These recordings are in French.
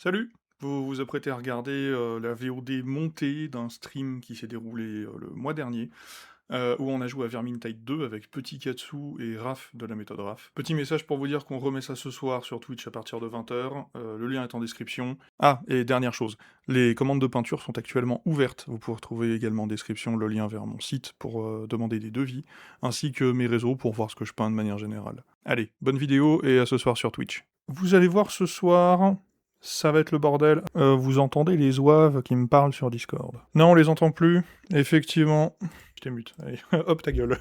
Salut! Vous vous apprêtez à regarder la VOD montée d'un stream qui s'est déroulé le mois dernier, où on a joué à Vermintide 2 avec Petit Katsu et Raph de la méthode Raph. Petit message pour vous dire qu'on remet ça ce soir sur Twitch à partir de 20h, le lien est en description. Ah, et dernière chose, les commandes de peinture sont actuellement ouvertes, vous pouvez retrouver également en description le lien vers mon site pour demander des devis, ainsi que mes réseaux pour voir ce que je peins de manière générale. Allez, bonne vidéo et à ce soir sur Twitch. Vous allez voir ce soir... Ça va être le bordel. Vous entendez les zouaves qui me parlent sur Discord? Non, on les entend plus. Effectivement. Je t'émute. Allez, hop ta gueule.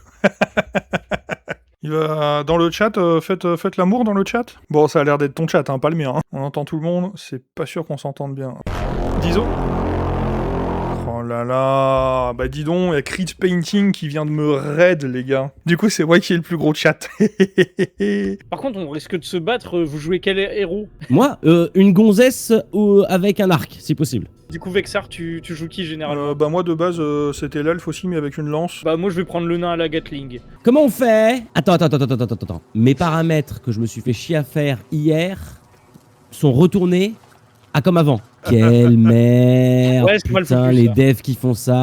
Il va dans le chat, faites l'amour dans le chat. Bon, ça a l'air d'être ton chat, hein, pas le mien. Hein. On entend tout le monde, c'est pas sûr qu'on s'entende bien. Diso? Oh là là, bah dis donc, il y a Crit Painting qui vient de me raid, les gars. Du coup, c'est moi qui ai le plus gros chat. Par contre, on risque de se battre, vous jouez quel héros? Moi, une gonzesse avec un arc, si possible. Du coup, Vexar, tu joues qui généralement? Bah moi, de base, c'était l'elfe aussi, mais avec une lance. Bah moi, je vais prendre le nain à la Gatling. Comment on fait? Attends. Mes paramètres que je me suis fait chier à faire hier sont retournés à comme avant. Quelle merde! Ouais, c'est mal putain, foutu, les ça. devs qui font ça.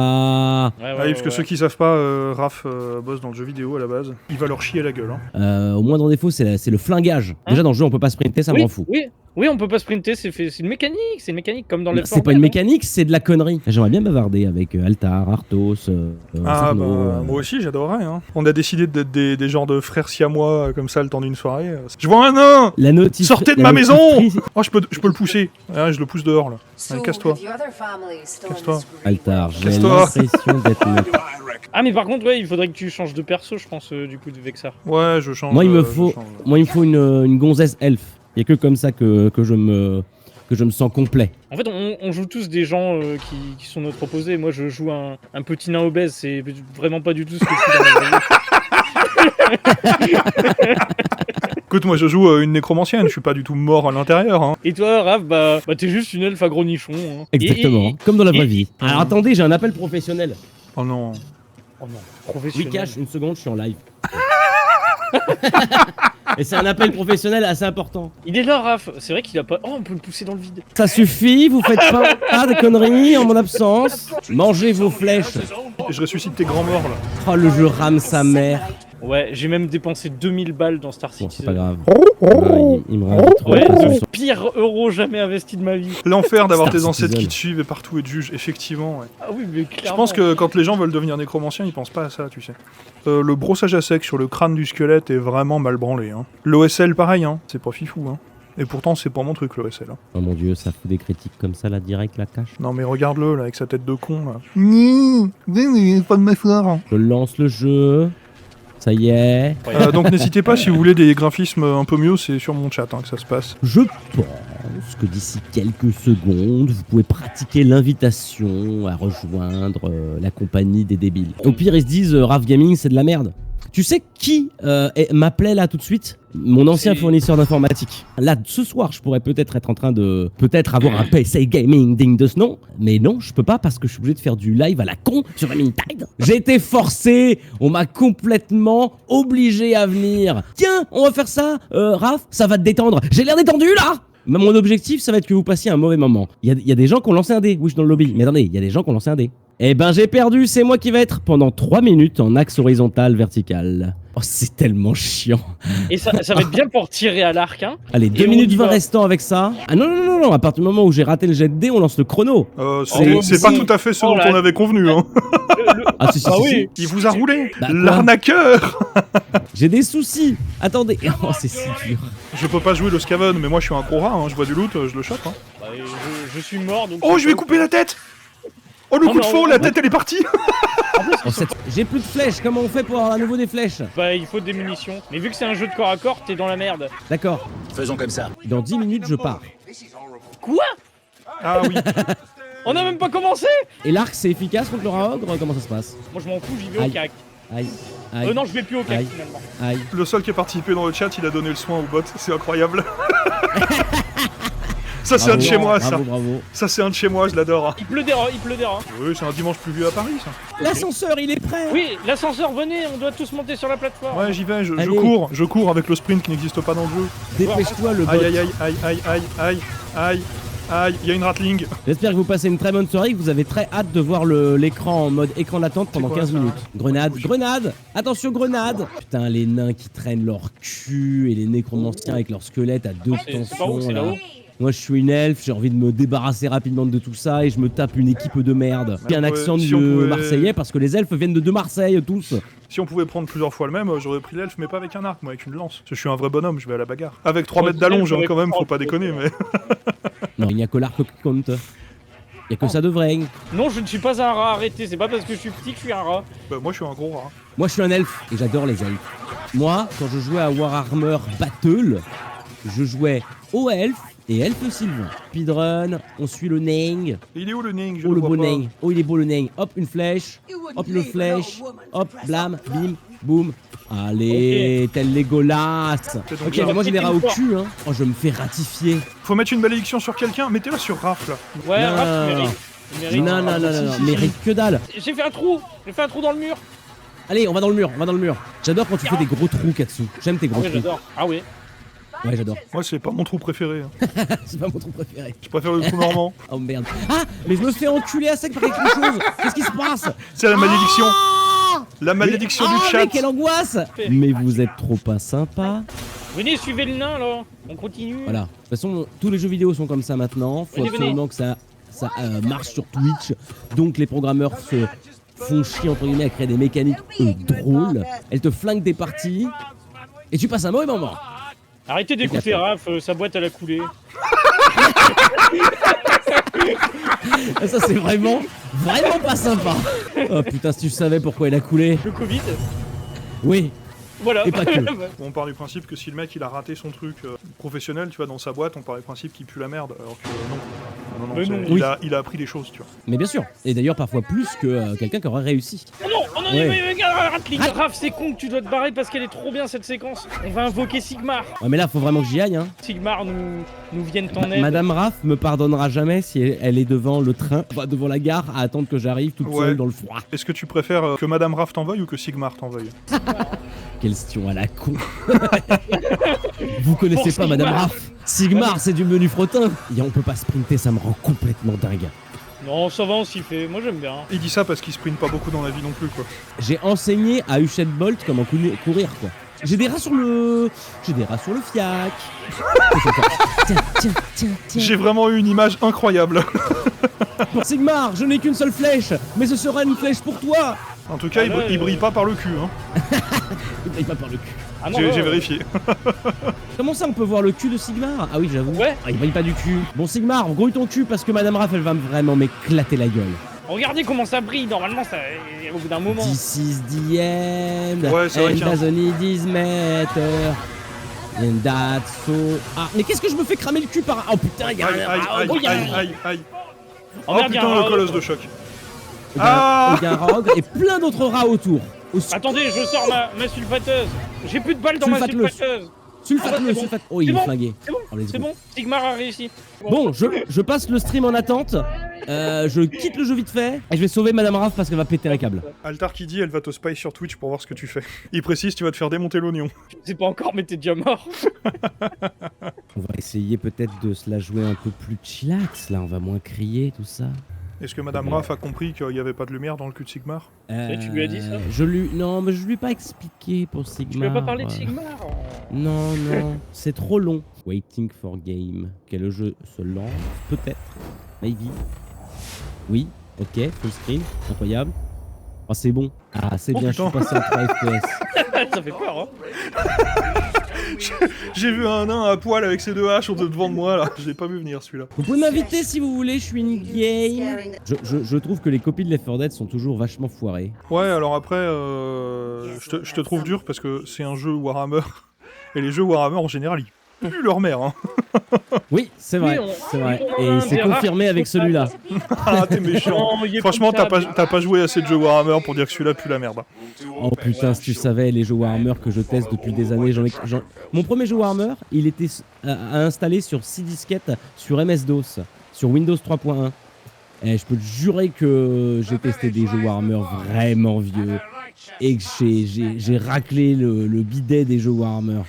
Ouais, Ah oui, parce que ceux qui savent pas, Raph bosse dans le jeu vidéo à la base. Il va leur chier la gueule. Hein. Au moindre défaut, c'est le flingage. Déjà, dans le jeu, on peut pas sprinter, ça oui, m'en fout. Oui, on peut pas sprinter, c'est une mécanique, comme dans les C'est pas une mécanique, c'est de la connerie. J'aimerais bien bavarder avec Altar, Arthos, Ah Sarno, bah, moi aussi j'adorerais. Hein. On a décidé d'être des genres de frères siamois comme ça le temps d'une soirée. Je vois un nain! La notice... Sortez de la ma maison! notice- Oh, je peux le pousser. Ah, je le pousse dehors là. Allez, casse-toi. Casse-toi. Altar, j'ai Casse-toi. l'impression d'être... Ah, mais par contre, ouais, il faudrait que tu changes de perso, je pense, du coup, de Vexar. Ouais, je change. Moi, il me je faut, change. moi, il me faut une gonzesse elfe. Il y a que comme ça que je me sens complet. En fait, on joue tous des gens qui sont notre opposé. Moi, je joue un petit nain obèse, c'est vraiment pas du tout ce que je suis dans la vraie vie. Écoute, moi je joue une nécromancienne, je suis pas du tout mort à l'intérieur. Hein. Et toi, Raph, bah t'es juste une elfe à gros nichon. Hein. Exactement, comme dans la vraie et- vie. Alors attendez, j'ai un appel professionnel. Oh non. Oh non, Oui, professionnel. cache, une seconde, je suis en live. Et c'est un appel professionnel assez important. Il est là, Raph. C'est vrai qu'il a pas... Oh, on peut le pousser dans le vide. Ça suffit, vous faites pas de conneries en mon absence. Mangez vos flèches. Je ressuscite tes grands morts là. Oh, le jeu rame sa mère. Ouais, j'ai même dépensé 2000 balles dans Star Bon, Citizen. c'est pas grave. Il me rajoute trop Ouais, de pression le sur- pire euro jamais investi de ma vie. L'enfer d'avoir Star tes ancêtres Citizen. qui te suivent et partout et te jugent, effectivement. Ouais. Ah oui, mais Je clairement. pense que quand les gens veulent devenir nécromanciens, ils pensent pas à ça, tu sais. Le brossage à sec sur le crâne du squelette est vraiment mal branlé. Hein. L'OSL, pareil, hein. C'est pas fifou. Hein. Et pourtant, c'est pas mon truc, l'OSL. Hein. Oh mon dieu, ça fout des critiques comme ça là, direct, la cache. Non, mais regarde-le, là, avec sa tête de con, là. Pas de ma fleur. Je lance le jeu. Ça y est. Donc n'hésitez pas, si vous voulez des graphismes un peu mieux, c'est sur mon chat hein, que ça se passe. Je pense que d'ici quelques secondes, vous pouvez pratiquer l'invitation à rejoindre la compagnie des débiles. Au pire, ils se disent Raph Gaming, c'est de la merde. Tu sais qui m'appelait là tout de suite? Mon ancien C'est- fournisseur d'informatique. Là, ce soir, je pourrais peut-être être en train de... Peut-être avoir un PC gaming digne de ce nom. Mais non, je peux pas parce que je suis obligé de faire du live à la con sur Vermintide. J'ai été forcé. On m'a complètement obligé à venir. Tiens, on va faire ça, Raph, ça va te détendre. J'ai l'air détendu là. Mais mon objectif, ça va être que vous passiez un mauvais moment. Il y a des gens qui ont lancé un dé. Oui, je suis dans le lobby. Mais attendez, il y a des gens qui ont lancé un dé. Eh ben, j'ai perdu. C'est moi qui vais être pendant 3 minutes en axe horizontal vertical. Oh, c'est tellement chiant. Et ça va être bien pour tirer à l'arc, hein. Allez, Et 2 on minutes y 20 va. restants avec ça. Ah non, à partir du moment où j'ai raté le jet de dé, on lance le chrono. C'est pas tout à fait ce dont on avait convenu. Hein. Ah si, Ah si, oui. Il vous a roulé. Bah, quoi L'arnaqueur. J'ai des soucis. Attendez. Oh, c'est si dur. Je peux pas jouer le Scaven, mais moi je suis un gros rat, hein. Je vois du loot, je le chope. Hein. Bah, je suis mort, donc... Oh, je vais couper la tête. Oh, le Oh coup de non, faux, la tête elle est partie. Oh, j'ai plus de flèches. Comment on fait pour avoir à nouveau des flèches? Bah, il faut des munitions. Mais vu que c'est un jeu de corps à corps, t'es dans la merde. D'accord. Faisons comme ça. Dans 10 minutes, je pars. Quoi? Ah oui. On a même pas commencé. Et l'arc, c'est efficace contre le rat ogre? Comment ça se passe? Moi, je m'en fous, j'y vais au Aïe. cac. Aïe. Aïe. Non, je vais plus au cac, Aïe. finalement. Aïe. Le seul qui a participé dans le chat, il a donné le soin au bot. C'est incroyable. Ça c'est un de chez moi, ça. Bravo. Ça c'est un de chez moi, je l'adore. Il pleut des rats, il pleut des rats. Oui, c'est un dimanche pluvieux à Paris, ça. L'ascenseur, il est prêt. Oui, l'ascenseur, venez, on doit tous monter sur la plateforme. Ouais, j'y vais, je Allez. cours avec le sprint qui n'existe pas dans le jeu. Dépêche-toi, le bot. Aïe aïe aïe aïe aïe aïe aïe aïe Aïe, il y a une ratling. J'espère que vous passez une très bonne soirée et que vous avez très hâte de voir l'écran en mode écran d'attente pendant quoi, 15 ça minutes. Grenade, grenade. Attention, grenade. Putain, les nains qui traînent leur cul et les nécromanciens avec leur squelette à deux C'est pas où, tensions c'est là. là-haut. Moi je suis une elfe, j'ai envie de me débarrasser rapidement de tout ça et je me tape une équipe de merde. J'ai un accent si on de pouvait- marseillais parce que les elfes viennent de Marseille tous. Si on pouvait prendre plusieurs fois le même, j'aurais pris l'elfe, mais pas avec un arc, moi avec une lance. Parce que je suis un vrai bonhomme, je vais à la bagarre. Avec 3 Ouais, mètres d'allonge, l'elfe, quand même, faut j'aurais pas pris- déconner, mais. Non, il n'y a que l'arc qui compte. Il n'y a que ça de vrai. Non, je ne suis pas un rat, arrêtez, c'est pas parce que je suis petit que je suis un rat. Bah, moi je suis un gros rat. Moi je suis un elfe et j'adore les elfes. Moi, quand je jouais à Warhammer Battle, je jouais au elfe et elfe sylvain. Speedrun, on suit le nain. Et il est où le nain? Je Oh le vois beau pas. nain, oh il est beau le nain. Hop une flèche, hop une autre flèche, hop blam, bim, boum. Allez, tel Legolas. C'est donc Ok, ça. mais moi j'ai des rats au cul hein. Oh je me fais ratifier. Faut mettre une malédiction sur quelqu'un, mettez-le sur Raph là. Ouais, Non, rat, non, tu non, mérites. Tu mérites. Non non non non, mérite que dalle. J'ai fait un trou dans le mur. Allez on va dans le mur, on va dans le mur. J'adore quand tu fais des gros trous Katsu. J'aime tes Ah gros oui, trous. j'adore. Ah oui. Ouais j'adore. Moi c'est pas mon trou préféré. Hein. C'est pas mon trou préféré. Je préfère le trou normand. Oh merde. Ah mais je me fais enculer à sec par quelque chose. Qu'est-ce qui se passe? C'est la malédiction. Ah La malédiction Mais- du Ah, chat. mais quelle angoisse. Mais vous êtes trop pas sympa. Venez, suivez le nain là. On continue. Voilà. De toute façon, tous les jeux vidéo sont comme ça maintenant. Faut Venez, absolument que ça marche sur Twitch. Donc les programmeurs se font chier entre guillemets à créer des mécaniques drôles. Elles te flinguent des parties et tu passes un mauvais moment. Arrêtez d'écouter Raph, sa boîte elle a coulé. Et ça c'est vraiment pas sympa. Oh putain, si tu savais pourquoi il a coulé. Le Covid. Oui. Voilà. Et pas que. On part du principe que si le mec il a raté son truc professionnel, tu vois, dans sa boîte, on part du principe qu'il pue la merde. Alors que non. Non, non, Mais c'est- non. il a appris des choses, tu vois. Mais bien sûr. Et d'ailleurs parfois plus que quelqu'un qui aurait réussi. Oh non, oh non, Ouais. mais regarde, Ratling. Raph, c'est con que tu dois te barrer parce qu'elle est trop bien cette séquence. On va invoquer Sigmar. Ouais, mais là faut vraiment que j'y aille hein. Sigmar nous vienne en aide. Madame Raph me pardonnera jamais si elle est devant le train, enfin, devant la gare, à attendre que j'arrive toute Ouais. seule dans le froid. Est-ce que tu préfères que Madame Raph t'en veuille ou que Sigmar t'en veuille? Quelle question à la con. Vous connaissez Pour pas Madame Sigmar. Raph? Sigmar, c'est du menu fretin. Et on peut pas sprinter, ça me rend complètement dingue. Non, ça va, on s'y fait. Moi j'aime bien. Il dit ça parce qu'il sprint pas beaucoup dans la vie non plus, quoi. J'ai enseigné à Usain Bolt comment courir, quoi. J'ai des rats sur le fiac. Tiens. J'ai vraiment eu une image incroyable. Pour Sigmar, je n'ai qu'une seule flèche, mais ce sera une flèche pour toi. En tout cas, Ah ouais, il brille pas par le cul, hein. Il brille pas par le cul. Ah non, J'ai vérifié. Comment ça, on peut voir le cul de Sigmar? Ah oui, j'avoue. Ouais. Ah, il brille pas du cul. Bon, Sigmar, grouille ton cul parce que Madame Raph, elle va vraiment m'éclater la gueule. Regardez comment ça brille. Normalement, ça, au bout d'un moment. This is the end. Ouais, c'est vrai And qu'il y a un- doesn't need his matter. And that's so... Ah, mais qu'est-ce que je me fais cramer le cul par... Oh putain, il y a Aïe, un... aïe, Ah, aïe, oh, il y a un- aïe. Oh, Oh merde, y a putain, un le rat. colosse de choc. il y a un- Ah il y a un rat ogre et plein d'autres rats autour. Attendez, je sors ma sulfateuse. J'ai plus de balles dans ma Sulfate-le. sulfateuse. Sulfate-le, c'est bon. sulfate... Oh, il C'est est bon. flingué. C'est bon, Oh, let's c'est go. bon. Sigmar a réussi. Bon, je passe le stream en attente. Je quitte le jeu vite fait. Et je vais sauver Madame Raph parce qu'elle va péter un câble. Altar qui dit elle va te spy sur Twitch pour voir ce que tu fais. Il précise tu vas te faire démonter l'oignon. C'est pas encore, mais t'es déjà mort. On va essayer peut-être de se la jouer un peu plus chillax. Là, on va moins crier, tout ça. Est-ce que Madame Raph a compris qu'il n'y avait pas de lumière dans le cul de Sigmar? tu lui as dit ça? Non, mais je lui ai pas expliqué pour Sigmar. Tu veux pas parler de Sigmar? Non, c'est trop long. Waiting for game. Ok, le jeu se lance, peut-être. Maybe. Oui, ok, full screen, incroyable. Oh, c'est bon. Ah, c'est Oh, bien, putain. je suis passé à 3 FPS. Ça fait peur, hein. J'ai vu un nain à poil avec ses deux haches devant de moi là. Je l'ai pas vu venir celui-là. Vous pouvez m'inviter si vous voulez, je suis une game. Je trouve que les copies de Left 4 Dead sont toujours vachement foirées. Ouais, alors après, je te trouve dur parce que c'est un jeu Warhammer. Et les jeux Warhammer en général, ils puent leur mère. Hein. Oui, c'est vrai, Oui, c'est vrai. on a Et un c'est des confirmé rares avec qui celui-là. Ah, t'es méchant. Non, il est Franchement, potable. t'as pas joué assez de jeux Warhammer pour dire que celui-là pue la merde. Oh putain, si tu savais les jeux Warhammer que je teste depuis des années, mon premier jeu Warhammer, il était installé sur 6 disquettes sur MS-DOS, sur Windows 3.1. Et je peux te jurer que j'ai testé des jeux Warhammer vraiment vieux et que j'ai raclé le bidet des jeux Warhammer.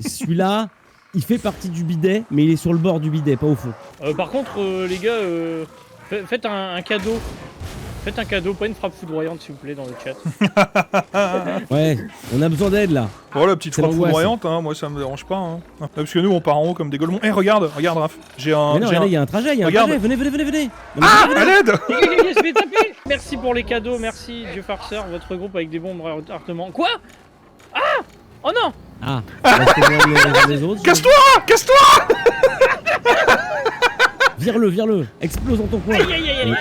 Celui-là, il fait partie du bidet, mais il est sur le bord du bidet, pas au fond. Par contre, les gars, faites un cadeau. Faites un cadeau, pas une frappe foudroyante s'il vous plaît dans le chat. Ouais, on a besoin d'aide là. Oh la petite C'est frappe l'angoisse. foudroyante, hein, moi ça me dérange pas. Hein. Parce que nous on part en haut comme des golemons. Eh regarde Raph, j'ai un... Mais non, j'ai regardez, un- il y a un trajet, Regarde. venez. Non, mais Ah, venez. à l'aide. Je vais taper. Merci pour les cadeaux, merci Dieu farceur, votre groupe avec des bombes retardement. Quoi? Ah! Oh non! Ah, restez loin les autres. Casse-toi. Vire-le, explose dans ton coin. Aïe aïe aïe aïe!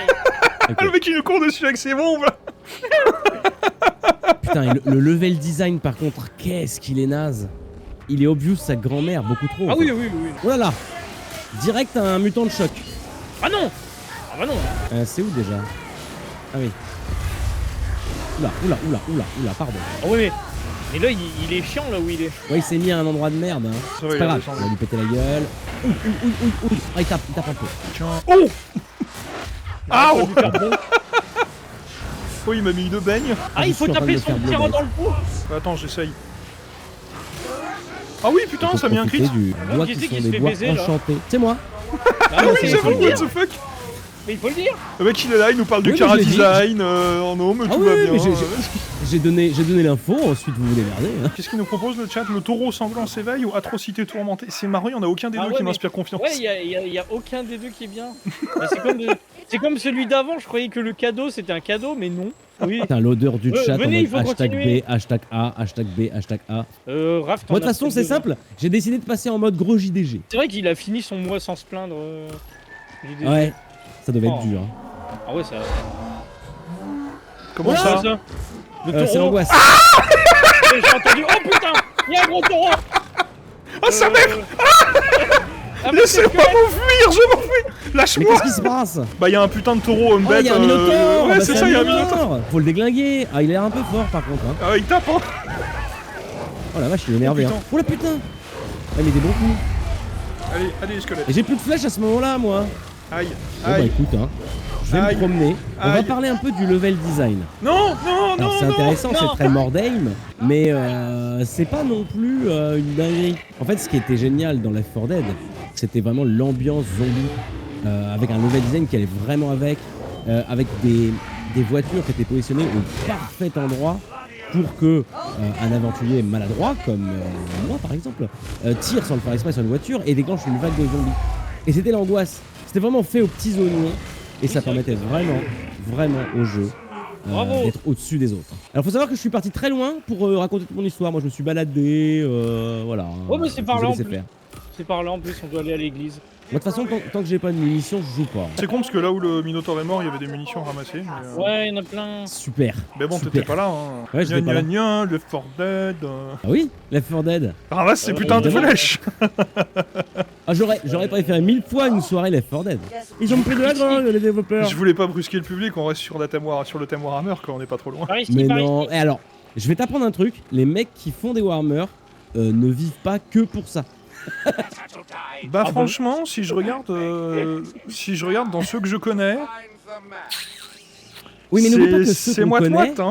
Ok. Ah, le mec il nous court dessus avec ses bombes là. Putain, et le level design par contre, qu'est-ce qu'il est naze. Il est obvious sa grand-mère, beaucoup trop. Ah en oui, fait. oui, oui. Oh là là. Direct un mutant de choc. Ah non! Ah bah non! C'est où déjà? Ah oui. Oula, pardon. Ah oui, mais là il est chiant là où il est. Ouais, il s'est mis à un endroit de merde. Hein. Ça va, C'est il pas a grave, descendu. on va lui péter la gueule. Ouh. Ah, il tape un peu. Tiens. Oh. Ah Il oh. faut lui faire bon. Oh il m'a mis une baigne. Ah, il faut Je suis en train de taper me son faire petit rat bleu dans le pot! Attends j'essaye. Ah oui putain Il faut ça a mis un profiter crit. du bois qui qui c'est sont qui se des fait bois baiser, là enchantés. C'est moi. Ah Oui c'est j'avoue le what dire. the fuck. Mais il faut le dire! Le mec il est là, il nous parle du Oui, mais Cara je l'ai dit. Design, en homme, Ah tout oui, va bien. mais j'ai donné l'info, ensuite vous vous démerdez. Hein. Qu'est-ce qu'il nous propose le chat? Le taureau sanglant s'éveille ou atrocité tourmentée? C'est marrant, il n'y en a aucun des Ah deux ouais, qui mais- m'inspire confiance. Ouais, y a aucun des deux qui est bien. Bah, c'est comme celui d'avant, je croyais que le cadeau c'était un cadeau, mais non. Oui. Putain, l'odeur du chat venez, en il faut mode hashtag continuer. B, hashtag A, hashtag B, hashtag A. Raph, t'en Moi, de as toute façon, peut-être c'est besoin. simple. J'ai décidé de passer en mode gros JDG. C'est vrai qu'il a fini son mois sans se plaindre. JDG. Ouais, ça devait Oh. être dur. Hein. Ah ouais, ça. Comment Voilà. ça? Le C'est taureau. l'angoisse. J'ai entendu. Oh putain, il y a un gros taureau. Ah sa mère! Ah, mais Laissez-moi c'est que- m'enfuir, je m'enfuis! Mais Lâche-moi! qu'est-ce qui se passe? Bah y'a un putain de taureau, une Oh, bête. il y a un minotaure! Ouais Bah, c'est ça, y'a un minotaure! Faut le déglinguer! Ah, il a l'air un peu fort par contre. Hein. Ah il tape hein! Oh la vache, il est énervé. putain. Hein. Oh la putain! Ah, mais des bons coups. Allez les squelettes. Et j'ai plus de flèches à ce moment-là, moi. Aïe, Bon, bah aïe. écoute, hein. Je vais Aïe. me promener. On va Aïe. parler un peu du level design. Non, Alors c'est intéressant, non. c'est très Mordheim, mais c'est pas non plus une dinguerie. En fait, ce qui était génial dans Left 4 Dead, c'était vraiment l'ambiance zombie, avec un level design qui allait vraiment avec des voitures qui étaient positionnées au parfait endroit pour que un aventurier maladroit, comme moi par exemple, tire sans le faire exprès sur une voiture et déclenche une vague de zombies. Et c'était l'angoisse. C'était vraiment fait aux petits oignons et ça permettait vraiment au jeu Bravo. d'être au-dessus des autres. Alors faut savoir que je suis parti très loin pour raconter toute mon histoire. Moi je me suis baladé, voilà. Ouais, mais c'est Je par vous ai là en laissé plus. faire. C'est par là en plus, on doit aller à l'église. Moi, de toute façon, tant que j'ai pas de munitions, je joue pas. C'est con parce que là où le Minotaure est mort, il y avait des munitions ramassées. Mais, Ouais, il y en a plein. Super. mais bon, super. t'étais pas là. Hein. Ouais, j'étais pas là. Gna, le Fort Dead. Ah oui, Left 4 Dead. Ramasse ces Ouais, putains de évidemment. flèches. Ah j'aurais préféré 1000 fois une soirée Left 4 Dead. Ils ont pris de la drogue les développeurs. Je voulais pas brusquer le public, on reste sur le thème Warhammer quand on est pas trop loin. Par ici, Mais par non. ici. Et alors, je vais t'apprendre un truc. Les mecs qui font des Warhammer ne vivent pas que pour ça. Bah bon franchement, si je regarde dans ceux que je connais, Oui, mais n'oublie pas que ceux c'est qu'on moite-moite, connaît...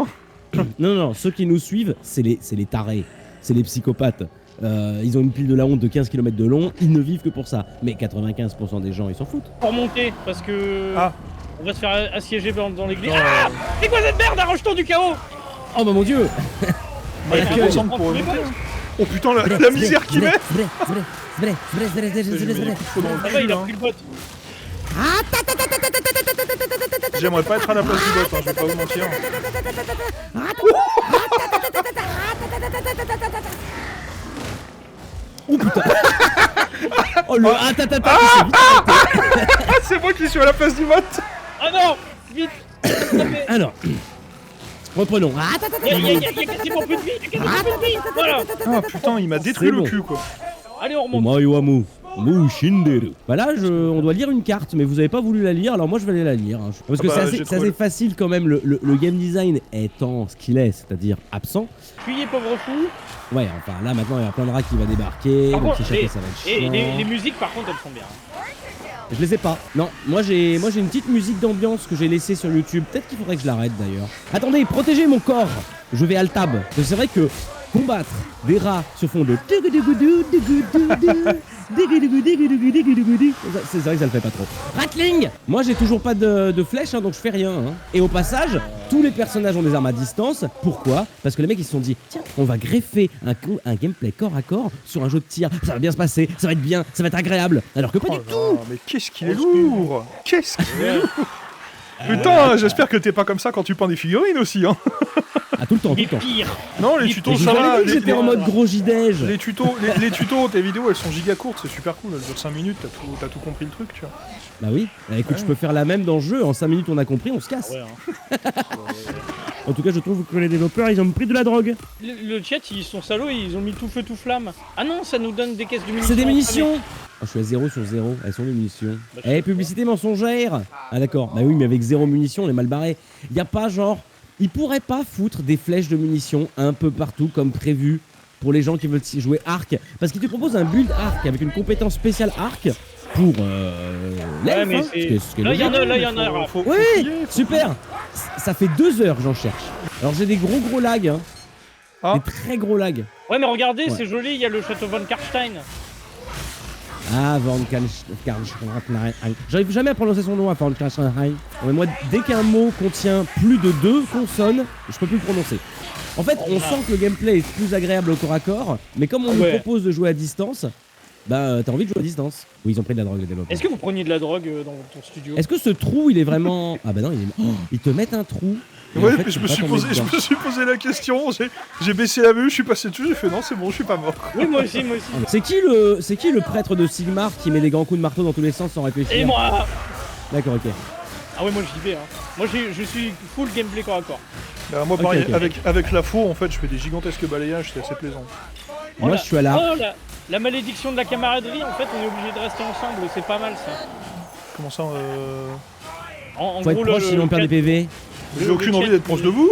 hein. Non, ceux qui nous suivent, c'est les tarés. C'est les psychopathes. Ils ont une pile de la honte de 15 km de long, ils ne vivent que pour ça. Mais 95% des gens, ils s'en foutent. Pour monter, parce que. Ah. On va se faire assiéger dans l'église. Non, Ah, c'est quoi cette merde? Arrache-toi du chaos! Oh bah mon dieu. Bah, il faut Accueil. descendre pour remonter. hein. Oh putain, la misère qu'il met. Faut dans le Ça va, cul, il a hein. pris le bot. J'aimerais pas être à la place du bot, hein, je vais pas vous mentir. Oh le atatata, Ah, c'est moi qui suis à la place du bot. Ah non! Vite! Alors, reprenons. Il y a quasiment plus de vie! Il y a quasiment plus de vie! Voilà! Ah putain, il m'a détruit C'est le bon. cul quoi. Allez, on remonte! Omayoamu. Mushinderu. Bah là, on doit lire une carte, mais vous avez pas voulu la lire, alors moi je vais aller la lire. Hein. Parce que Ah bah, c'est j'ai assez trouvé. facile quand même, le game design étant ce qu'il est, c'est-à-dire absent. Fuyez, pauvre fou! Ouais, enfin là maintenant il y a plein de rats qui va débarquer, Par donc contre, s'échapper ça va être Et chiant. les musiques, par contre, elles sont bien. Je les ai pas. Non, moi j'ai une petite musique d'ambiance que j'ai laissée sur YouTube. Peut-être qu'il faudrait que je l'arrête d'ailleurs. Attendez, protégez mon corps. Je vais alt tab. Parce que c'est vrai que combattre des rats sur fond de... C'est vrai que ça le fait pas trop. Rattling. Moi j'ai toujours pas de flèche, hein, donc je fais rien. Hein. Et au passage, tous les personnages ont des armes à distance. Pourquoi? Parce que les mecs ils se sont dit, tiens, on va greffer un gameplay corps à corps sur un jeu de tir. Ça va bien se passer, ça va être bien, ça va être agréable. Alors que pas du tout. Mais qu'est-ce qu'il est lourd! Qu'est-ce qu'il est lourd! Putain, j'espère que t'es pas comme ça quand tu peins des figurines aussi, hein! Ah, tout le temps, tout Mais le temps. pire. Non, les Et tutos, je ça vous avais va! dit que j'étais en mode gros jidège. Les tutos, tes vidéos, elles sont giga courtes, c'est super cool, elles durent 5 minutes, t'as tout compris le truc, tu vois. Bah oui, bah, écoute, je peux faire la même dans le jeu. En 5 minutes, on a compris, on se casse. Ouais, hein. En tout cas, je trouve que les développeurs, ils ont pris de la drogue. Le chat, ils sont salauds, ils ont mis tout feu, tout flamme. Ah non, ça nous donne des caisses de munitions. C'est des munitions. Ah, je suis à 0 sur 0. Elles sont les munitions. Bah, Eh, publicité mensongère. Ah d'accord. Bah oui, mais avec 0 munitions, on est mal barré. Y a pas genre... Ils pourraient pas foutre des flèches de munitions un peu partout comme prévu pour les gens qui veulent jouer arc. Parce qu'ils te proposent un build arc avec une compétence spéciale arc pour l'elfe, mais hein, c'est- ce qui est Là, il y en logique. a, là, il y en a. Raph. Faut Oui, fouiller, faut super. Ça fait 2 heures que j'en cherche. Alors j'ai des gros lags, hein. Ah. Des très gros lags. Ouais, mais regardez, Ouais. c'est joli, il y a le château von Karstein. Ah, Van Karlstein. J'arrive jamais à prononcer son nom à Van Karlstein. Mais moi, dès qu'un mot contient plus de 2 consonnes, je peux plus le prononcer. En fait, on sent que le gameplay est plus agréable au corps à corps, mais comme on nous Ouais. propose de jouer à distance, bah t'as envie de jouer à distance. Oui, ils ont pris de la drogue, les développeurs. Est-ce que vous preniez de la drogue dans ton studio? Est-ce que ce trou, il est vraiment... Ah bah non, il est... Oh, ils te mettent un trou. et Ouais, en fait, mais je tu me peux suis pas tomber posé dedans. la question, j'ai baissé la vue, je suis passé dessus, j'ai fait non, c'est bon, je suis pas mort. Oui, moi aussi, moi aussi. C'est qui le prêtre de Sigmar qui met des grands coups de marteau dans tous les sens sans réfléchir? Et moi? D'accord, ok. Ah ouais, moi j'y vais. Hein. Moi je suis full gameplay corps à corps. Bah, moi, Ok, pareil, ok. avec la faux, en fait, je fais des gigantesques balayages, c'est assez plaisant. Moi, je suis à la... Oh, la malédiction de la camaraderie, en fait, on est obligé de rester ensemble, c'est pas mal ça. Comment ça, En Faut être gros, proche sinon on perd des PV. J'ai aucune envie d'être proche de vous.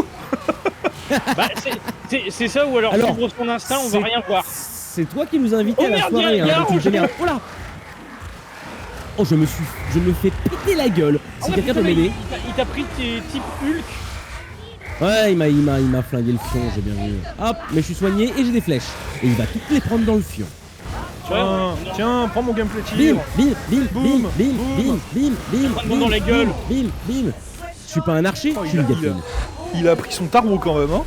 Bah, c'est ça, ou alors Alors, suivre son instinct, on va c'est- rien voir. C'est toi qui nous as invités Oh à la merde, soirée, y a hein, un donc tu me génères. Oh là. Oh, je me fais péter la gueule. Si Ah ouais, quelqu'un peut putain, mais m'aider. il t'a pris tes types Hulk. Ouais, il m'a flingué le fion, j'ai bien vu. Hop, mais je suis soigné et j'ai des flèches. Et il va toutes les prendre dans le fion. Tiens, prends mon gameplay Bim, tir. bim, bim, bim, Boum, bim, boum. bim, bim, Prends-le bim, dans la gueule. Bim, bim. Je suis pas un archer, Oh, je suis une gatine. il a pris son tarot quand même, hein.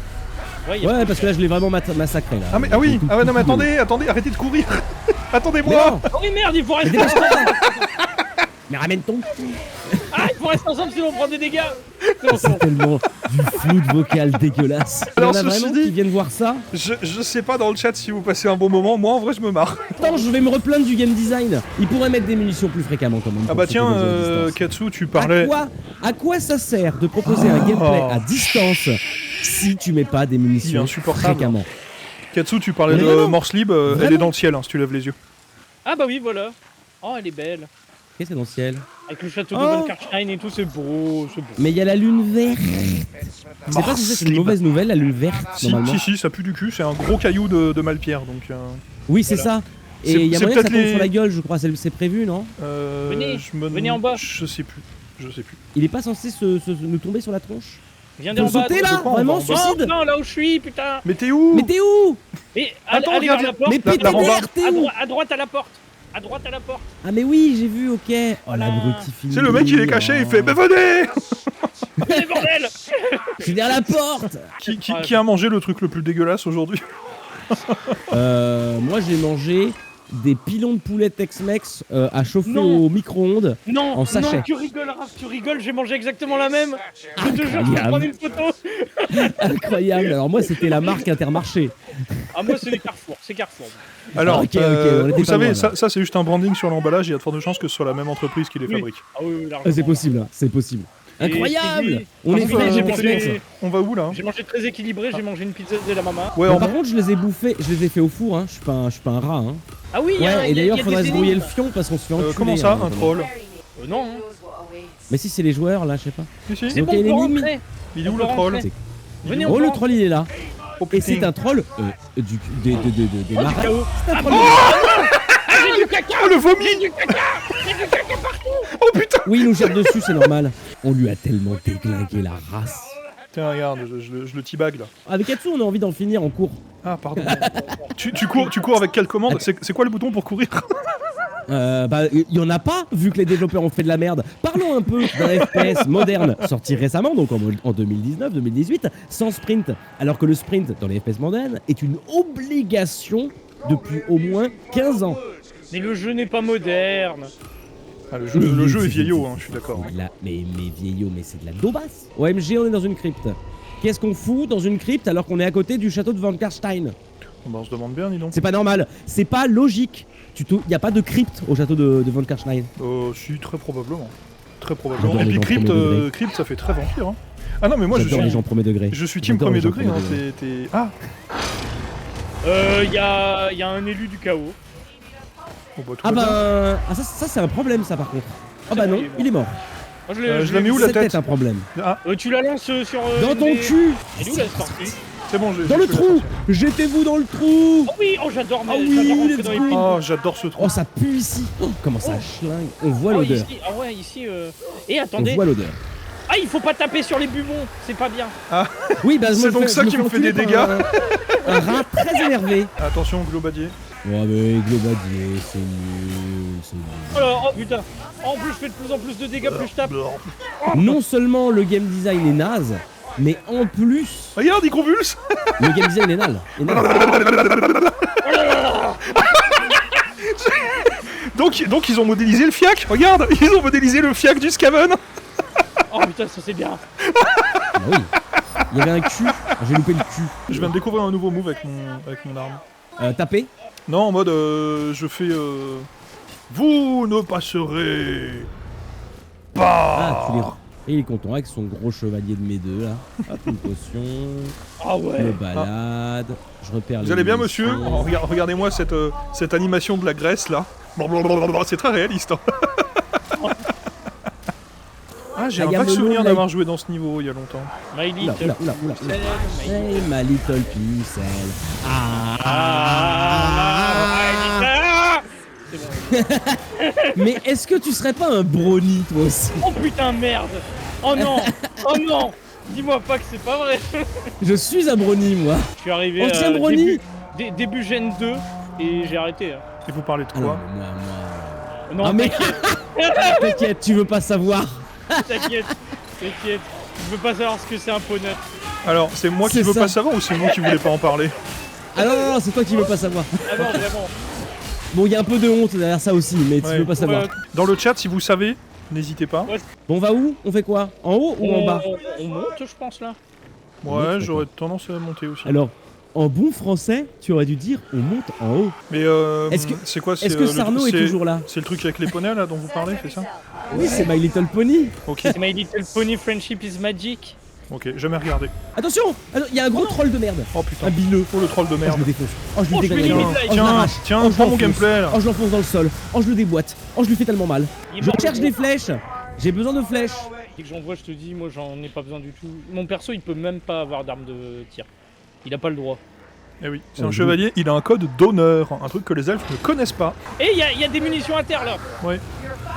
Ouais, y a Ouais, parce que là, je l'ai vraiment massacré, là. Ah oui, non mais attendez, arrêtez de courir. Mais Attendez-moi. non, Oh oui, merde, il faut mais rester dépêche-toi. ensemble. Mais ramène ton... Ah, il faut rester ensemble sinon on prend des dégâts. C'est tellement du flou de vocal dégueulasse. Alors, Il y en a ceci vraiment dit- qui viennent voir ça. Je sais pas dans le chat si vous passez un bon moment, moi en vrai je me marre. Attends, je vais me replaindre du game design. Ils pourraient mettre des munitions plus fréquemment quand même. Ah pour bah ceux qui tiens, veulent jouer à distance. Katsu, tu parlais... À quoi ça sert de proposer un gameplay à distance si tu mets pas des Il est munitions insupportable. fréquemment? Katsu, tu parlais Mais de vraiment, Morse Lib, elle vraiment. est dans le ciel hein, si tu lèves les yeux. Ah bah oui, voilà. Oh, elle est belle. Qu'est-ce que c'est dans le ciel? Avec le château de Oh. Von Karstein et tout, c'est beau, c'est beau. Mais il y a la lune verte. C'est pas si c'est une mauvaise nouvelle, la lune verte, normalement. Si, ça pue du cul, c'est un gros caillou de Malpierre, donc... Oui, c'est ça. Et C'est- il y a c'est moyen que ça peut-être tombe les- sur la gueule, je crois. C'est prévu, non? Venez en bas. Je sais plus. Il est pas censé nous tomber sur la tronche? Viens Faut en bas. sauter toi. là, crois, on vraiment, va en bas. suicide. Non, là où je suis, putain. Mais t'es où? Mais t'es où? Mais Attends, allez vers regarde, la porte. Mais la pété rambarde. d'air, t'es où? À droite à la porte. À droite à la porte. Ah mais oui, j'ai vu, ok. Oh Voilà. l'abruti fini. C'est le mec, il est caché, il fait « Mais venez !» Mais bordel. Je suis derrière la porte. Qui a mangé le truc le plus dégueulasse aujourd'hui? Moi j'ai mangé des pilons de poulet Tex-Mex à chauffer Non. au micro-ondes. Non, En sachet. non, tu rigoles, Raph, tu rigoles, j'ai mangé exactement la même. Je te jure, je vais Incroyable. prendre une photo. Incroyable. Alors moi c'était la marque Intermarché. Ah, moi, c'est les Carrefour, c'est Carrefour. Alors, Ok, on était vous pas savez, loin, ça, là. ça c'est juste un branding sur l'emballage, il y a de fortes chances que ce soit la même entreprise qui les Oui. fabrique. Ah oui, largement. C'est possible, c'est possible. Et Incroyable. j'ai- On est Par contre, fait j'ai des mangé- Tex-Mex. On va où là? J'ai mangé très équilibré, j'ai mangé une pizza de la maman. Ouais, Bon, en par contre je les ai bouffés, je les ai fait au four, hein. Je suis pas un rat, hein. Ah oui, il y a, Ouais, et il y a- d'ailleurs il y a faudrait des se brouiller le énigmes. fion parce qu'on se fait enculer. comment ça, hein, un troll? Non, hein. Mais si c'est les joueurs là, je sais pas. Si, si. C'est Ok, bon, on peut l'énigme. rentrer. Il est où On le peut troll? rentrer. Il est Venez, où on Oh peut le rentrer. troll il est là. Oh, Et putain. c'est un troll des marais. chaos. C'est un troll. Ah, j'ai du caca. Oh le vomi! J'ai du caca. Oh putain! Oui, il nous gère dessus, c'est normal. On lui a tellement déglingué la race. Tiens, regarde, je le teabag là. Avec Katsu, on a envie d'en finir en cours. Ah, pardon. tu cours avec quelle commande? C'est quoi le bouton pour courir? Bah, y en a pas, vu que les développeurs ont fait de la merde. Parlons un peu d'un FPS moderne, sorti récemment, donc en 2019-2018, sans sprint. Alors que le sprint, dans les FPS modernes, est une obligation depuis au moins 15 ans. Mais le jeu n'est pas moderne. Ah, le jeu est vieillot, hein, je suis d'accord. Mais vieillot, mais c'est de la daubasse. OMG, on est dans une crypte. Qu'est-ce qu'on fout dans une crypte alors qu'on est à côté du château de Van Karstein? Bah, on se demande bien, dis donc. C'est pas normal, c'est pas logique. Y a pas de crypte au château de Van Karstein. Si, très probablement. Très probablement. J'adore Et les puis gens premier degré. crypte, ça fait très vampire. Hein. Ah non, mais moi J'adore les gens premier degré. je suis team J'adore premier les gens degré. premier Hein, degré. Ah Y a un élu du chaos. bon, bah, tout Ah va bien. bah... Ah ça c'est un problème ça par contre. Ah bah non, il est mort. Moi, je la mets où la C'est tête peut-être un problème. Ah, Tu la lances sur. Dans ton les- cul. Elle est où la sortie? c'est bon, Dans le j'ai fait la trou. sortie. Jetez-vous dans le trou. Oh oui, oh j'adore, Ah mais oui, j'adore rentrer let's dans les go. pins. Oh, j'adore ce trou. Oh ça pue ici. Oh, comment ça schlingue. On voit Ah ouais, l'odeur. ici, ah ouais, ici. Et On attendez. voit l'odeur. Ah, il faut pas taper sur les bubons, c'est pas bien. Oui bah C'est moi, donc ça qui me fait des enculer dégâts. par un rat très énervé. Attention, Globadier. Oh mais Globadier, c'est nul, c'est nul. Alors, oh putain. En plus, je fais de plus en plus de dégâts, plus je tape. Non seulement le game design est naze, mais en plus, Regarde, il convulse. le game design est naze. Donc ils ont modélisé le fiac. Regarde, ils ont modélisé le fiac du Scaven. Oh putain, ça c'est bien. Ah oui. Il y avait un cul, j'ai loupé le cul. Je viens de découvrir un nouveau move avec mon arme. Taper. Non, en mode, je fais... Vous ne passerez pas. Ah, tu les... Et il est content avec son gros chevalier de mes deux là. Hop, une potion. Ah ouais. Je me balade. Je repère les. Vous allez bien, monsieur? munitions. Oh, regardez-moi cette animation de la graisse, là. C'est très réaliste. Hein. Ah, j'ai Ah, un y a vague Melon, souvenir là, d'avoir joué dans ce niveau il y a longtemps. My Oula, little. oula, oula, oula. Hey, ma little pucelle. Ah, c'est bon. Mais est-ce que tu serais pas un brownie toi aussi? Oh putain, merde. Oh non. Oh non. Dis-moi pas que c'est pas vrai. Je suis un brownie moi. Je suis arrivé Oh, tiens, Brony. début Gen 2 et j'ai arrêté. Hein. Et vous parlez de Ah non, quoi? moi. Non, Ah mais t'inquiète, t'inquiète, tu veux pas savoir. t'inquiète. Je veux pas savoir ce que c'est un poney. Alors, c'est moi qui C'est veux ça. pas savoir ou c'est vous qui voulez pas en parler? Ah non, c'est toi qui veux pas savoir. Ah non, vraiment. Bon, il y a un peu de honte derrière ça aussi, mais tu Ouais. veux pas savoir. Ouais, Dans le chat, si vous savez, n'hésitez pas. Bon, on va où? On fait quoi? En haut ou en bas? On monte, je pense, là. Ouais, d'accord. j'aurais tendance à monter aussi. Alors, en bon français, tu aurais dû dire on monte en haut. Mais Est-ce que- c'est quoi? Est-ce que Sarno est toujours là? C'est le truc avec les poneys là dont vous parlez, c'est ça? Oui, c'est My Little Pony. Ok, C'est My Little Pony Friendship is Magic. ok, jamais regardé. Attention, il y a un gros troll de merde. Oh putain. Un bileux. Oh le troll de Oh, je merde. le défonce. Oh, je lui Oh, je dégagne fais la limite gueule. là, Oh, je Tiens, l'arrache. tiens, Oh, je prends mon l'enfonce. gameplay là. Oh, je l'enfonce dans le sol. Oh, je le déboîte. Oh, je lui fais tellement mal. Il est Je mort, cherche le des gros. flèches. J'ai besoin de flèches. Dès que j'en vois, je te dis, moi j'en ai pas besoin du tout. Mon perso, il peut même pas avoir d'arme de tir. Il a pas le droit. Eh oui, c'est Oh, un je- chevalier, il a un code d'honneur, un truc que les elfes ne connaissent pas. Et il y a des munitions à terre là. Ouais.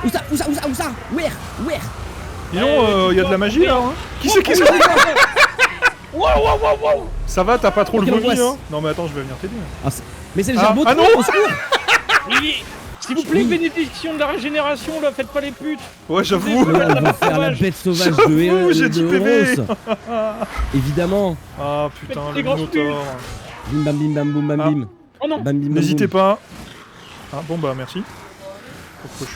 Où ça? Où ça? Où ça? Où ça? Where? Where? Dis donc, il y a de la magie là, hein. Qui c'est qui c'est? Wow, wow, wow, wow. Ça va, t'as pas trop le Quelle vomi, angoisse. hein? Non mais attends, je vais venir t'aider. Ah, mais c'est le Ah, gerbeau ah trop, non. au secours. S'il vous plaît, Oui. bénédiction de la régénération là, faites pas les putes. Ouais, j'avoue. Là, on va faire la bête sauvage de J'avoue, j'ai 10 PV. Euros. Évidemment. Ah putain, Faites le des grands Minotaur. Bim bam bim bam boum bam Ah. bim. Oh non. Bam bim bam N'hésitez boum. pas. Ah bon bah merci.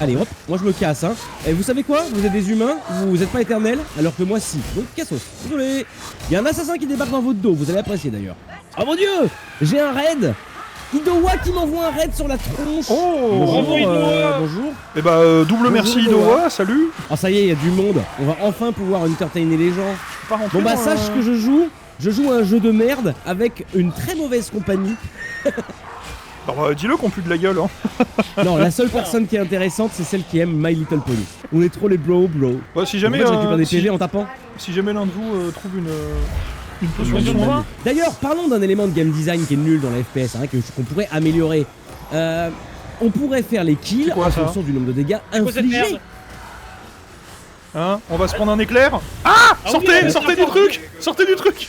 Allez hop, moi je me casse hein. Et vous savez quoi? Vous êtes des humains, vous êtes pas éternels, alors que moi si. Donc cassos. Désolé. Il y a un assassin qui débarque dans votre dos, vous allez apprécier d'ailleurs. Oh mon dieu! J'ai un raid! Idowa qui m'envoie un raid sur la tronche! Oh Bravo, Idowa. Bonjour. Eh bah double merci Bonjour, Idowa, salut. Ah ça y est, il y a du monde. On va enfin pouvoir entertainer les gens. Pas rentrer Bon bah dans, sache que je joue à un jeu de merde avec une très mauvaise compagnie. Alors, dis-le qu'on pue de la gueule, hein. Non, la seule personne qui est intéressante, c'est celle qui aime My Little Pony. On est trop les bro. Ouais, si En jamais, fait, je récupère des si, PG en tapant. si jamais l'un de vous trouve une potion de Potion de soin, soin. D'ailleurs, parlons d'un élément de game design qui est nul dans la FPS, hein, qu'on pourrait améliorer. On pourrait faire les kills C'est quoi, en ça fonction du nombre de dégâts Quoi cette infligés. merde? hein, on va se prendre un éclair. Ah Ah oui, Sortez, sortez du truc. Sortez du truc.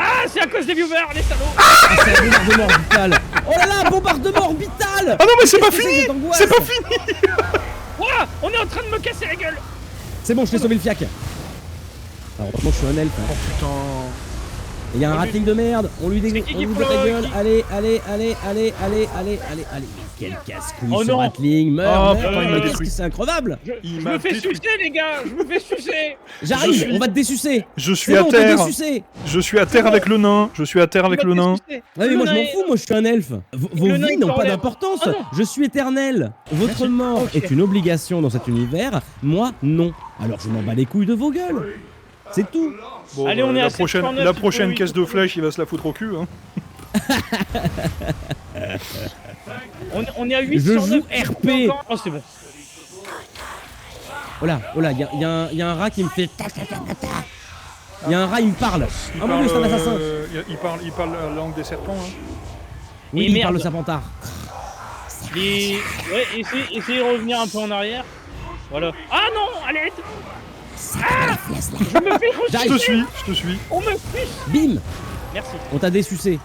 Ah, c'est à cause des viewers, les salauds. Ah, c'est un bombardement orbital. Oh là là, bombardement orbital. Ah non mais c'est pas Qu'est-ce que fini. cette angoisse C'est pas fini. Ouah, on est en train de me casser la gueule. C'est bon, je t'ai sauvé le fiac. Alors, heureusement, je suis un elfe. Oh putain. Il y a un ratling de merde, on lui C'est dégoûte, qui on qui lui botte la flotte, gueule. qui- Allez. Mais quel casse-couille Oh ce non. ratling, Oh, meurs, putain, il m'a mais qu'est-ce détruit. que c'est incroyable. Je Il me m'a fais détruit. sucer, les gars. Je me fais sucer. J'arrive, suis- on va te désucer. Je suis C'est à bon, on t'a terre. désucé. Je suis à terre avec le nain. Je suis à terre avec Tu le m'as nain. fait sucer. Ouais, mais moi je Le m'en nain fous, moi je suis un elfe. Vos Le nain, vies il n'ont pas t'enlève. d'importance. Oh non. Je suis éternel. Votre mort Ok. est une obligation dans cet univers. Moi, non. Alors je m'en bats les couilles de vos gueules. C'est tout. Bon, Allez, on est à 709, la prochaine oui. caisse de flèche, il va se la foutre au cul. Hein. On est à 8 Je sur joue 9. RP. Oh, c'est bon. Oh là, il y a un rat qui me fait. Il y a un rat, il me parle. Ah mon dieu, c'est un assassin. Il parle la langue des serpents. Hein. Oui, Et il merde. parle le serpentard. Ouais, essayez de revenir un peu en arrière. Voilà. Ah non, à l'aide. Ah, je me fais Je te rejeter. suis, je te suis. On me fiche. Bim, Merci. on t'a désucé.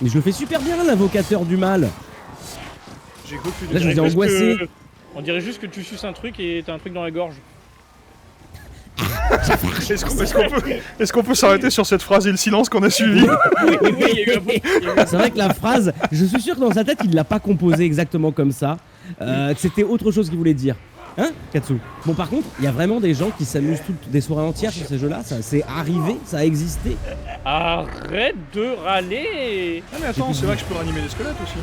Mais je le fais super bien, l'invocateur du mal. J'ai cru que tu Là, je disais- vous ai angoissé. On dirait juste que tu suces un truc et t'as un truc dans la gorge. Est-ce qu'on peut s'arrêter sur cette phrase et le silence qu'on a suivi? Oui, il y a eu un peu. C'est vrai que la phrase, je suis sûr que dans sa tête, il l'a pas composée exactement comme ça. Que c'était autre chose qu'il voulait dire. Hein, Katsu? Bon, par contre, il y a vraiment des gens qui s'amusent toutes des soirées entières sur ces jeux-là. Ça, c'est arrivé, ça a existé. Arrête de râler. Ah mais attends, c'est vrai que je peux ranimer les squelettes aussi.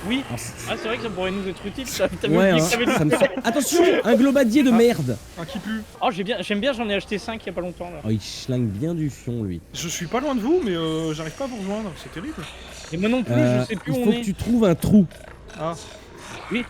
Oui. Alors, Ah, c'est vrai que ça pourrait nous être utile. Ça. T'avais ouais, oublié hein, que t'avais ça me semble- Attention, un globadier de merde. Un qui pue. Oh, j'aime bien, j'en ai acheté 5 il y a pas longtemps là. Oh, il schlingue bien du fion, lui. Je suis pas loin de vous, mais j'arrive pas à vous rejoindre. C'est terrible. Et moi non plus, je sais plus Il où faut on que est. tu trouves un trou. Ah. Oui.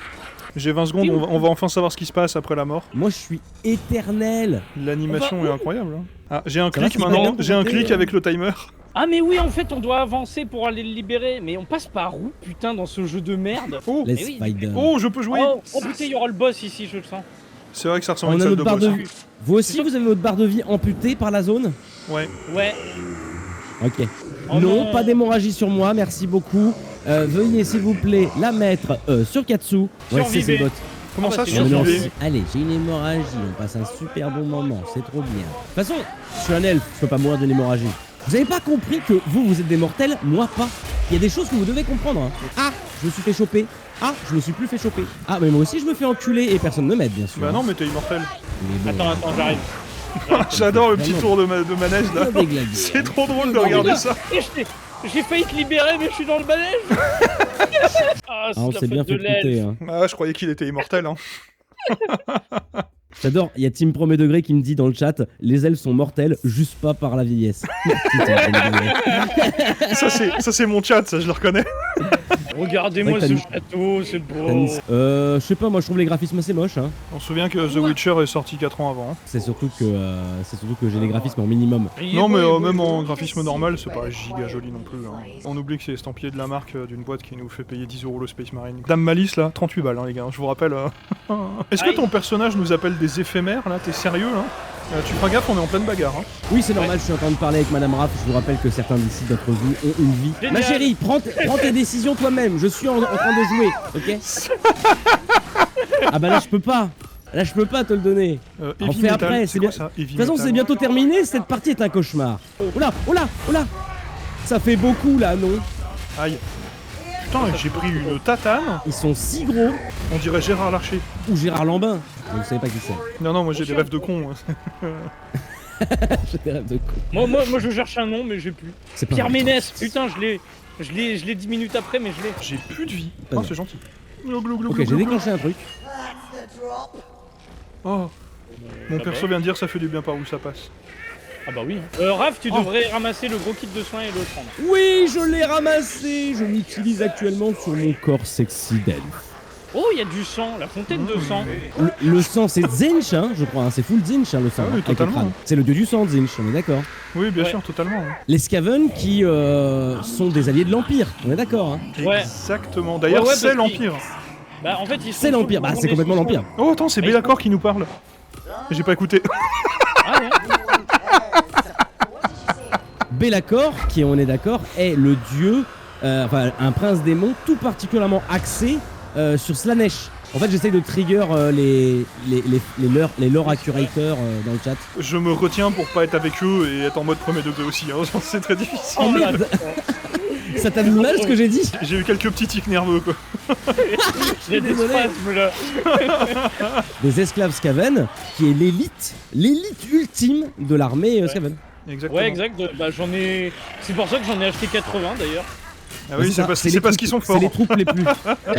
J'ai 20 secondes, on va enfin savoir ce qui se passe après la mort. Moi, je suis éternel. L'animation est incroyable. Hein. Ah, j'ai un Ça va, clic c'est maintenant, pas j'ai un bien clic présenté, avec le timer. Ah mais oui, en fait, on doit avancer pour aller le libérer. Mais on passe par où, putain, dans ce jeu de merde? Oh, Les Mais oui. spiders. oh, je peux jouer. Oh, oh putain, il y aura le boss ici, je le sens. C'est vrai que ça ressemble à On une a salle de notre barre boss. de vie. Vous aussi, vous avez votre barre de vie amputée par la zone? Ouais. Ouais. Ok. Oh non, non. pas d'hémorragie sur moi, merci beaucoup. Veuillez s'il vous plaît la mettre sur Katsu. Ouais, c'est Survivez. bot. Comment Ah bah, ça, c'est Non, mais non, survivre si- Allez, j'ai une hémorragie, on passe un super bon moment, c'est trop bien. De toute façon, je suis un elfe, je peux pas mourir d'une hémorragie. Vous avez pas compris que vous êtes des mortels, moi pas. Il y a des choses que vous devez comprendre. Hein. Ah, je me suis fait choper. Ah, je me suis plus fait choper. Ah, mais moi aussi je me fais enculer et personne ne m'aide, bien sûr. Bah non, mais t'es immortel. Mais bon, Attends, j'arrive. J'adore le petit Vraiment. tour de manège là. bien déglingué, C'est hein. trop drôle de regarder ça. Et j'ai failli te libérer, mais je suis dans le manège. Ah, Ah, on c'est s'est la bien faute de fait péter. l'elfe. Hein. Ah, je croyais qu'il était immortel. Hein. J'adore, il y a Team Premier Degré qui me dit dans le chat, les elfes sont mortels, juste pas par la vieillesse. Putain, Ça c'est mon chat, ça je le reconnais. Regardez-moi Ouais, ce t'as château, c'est beau. Tanis. Je sais pas, moi je trouve les graphismes assez moches. Hein. On se souvient que The Witcher est sorti 4 ans avant. Hein. C'est surtout que j'ai les graphismes en minimum. Il est Non beau, mais il est beau, même il est en beau. graphisme normal, c'est pas giga joli non plus. Hein. On oublie que c'est estampillé de la marque d'une boîte qui nous fait payer 10 € le Space Marine. Dame Malice là, 38 balles hein, les gars, je vous rappelle. Est-ce que Aïe. ton personnage nous appelle des éphémères là? T'es sérieux là? Tu feras gaffe, on est en pleine bagarre. Hein. Oui, c'est normal, je suis en train de parler avec Madame Raff. Je vous rappelle que certains d'ici d'entre vous ont une vie. Génial. Ma chérie, prends tes décisions toi-même. Je suis en train de jouer, ok? Ah bah là, je peux pas. Là, je peux pas te le donner. On Heavy fait Metal, après, c'est c'est quoi bien. ça? De toute façon, c'est bientôt terminé. Cette partie est un cauchemar. Oh là, oh là, oh là. Ça fait beaucoup là, non? Aïe. Putain, j'ai pris une tatane. Ils sont si gros. On dirait Gérard Larcher. Ou Gérard Lambin. Vous savez pas qui c'est. Non, non, moi j'ai des rêves de con. hein. J'ai des rêves de con. Moi, je cherche un nom, mais j'ai plus. C'est pas Pierre vrai. Ménès, putain, je l'ai 10 minutes après, mais je l'ai. J'ai plus de vie. Pas Oh, bien. c'est gentil. Glou, glou, glou, Ok, glou, j'ai glou, glou. déclenché un truc. Oh. Mon Pas perso bête. vient de dire ça fait du bien par où ça passe. Ah bah oui. Raph, tu devrais ramasser le gros kit de soins et le prendre. Oui, je l'ai ramassé. Je l'utilise actuellement sur mon corps sexy d'elfe. Oh, il y a du sang, la fontaine de sang. Le sang, c'est Tzeentch, hein, je crois. Hein. C'est full Tzeentch, hein, le sang. Ah oui, avec le totalement. crâne. C'est le dieu du sang, Tzeentch, on est d'accord. Oui, bien Ouais. sûr, totalement. Hein. Les Skaven qui sont des alliés de l'Empire, on est d'accord. Hein. Ouais. Exactement. D'ailleurs, Ouais, ouais, c'est parce l'Empire. Bah, en fait, ils C'est sont l'Empire, sur bah le c'est complètement fond des l'Empire. Oh, attends, c'est Mais Bellacor qui nous parle. J'ai pas écouté. Ah ouais. Bellacor, qui on est d'accord, est le dieu, enfin un prince démon tout particulièrement axé sur Slanesh. En fait, j'essaye de trigger les lore accurateurs dans le chat. Je me retiens pour pas être avec eux et être en mode premier degré aussi. Hein. C'est très difficile. Oh merde. Ça t'a mis mal ce que j'ai dit? J'ai eu quelques petits tics nerveux, quoi. Il y a des Désolé. spasmes là. Des esclaves Skaven, qui est l'élite ultime de l'armée Skaven. Exactement. Ouais, exact. Bah, j'en ai. C'est pour ça que j'en ai acheté 80 d'ailleurs. Ah oui, c'est ça, parce, les c'est parce troupes- qu'ils sont forts. C'est les troupes les plus,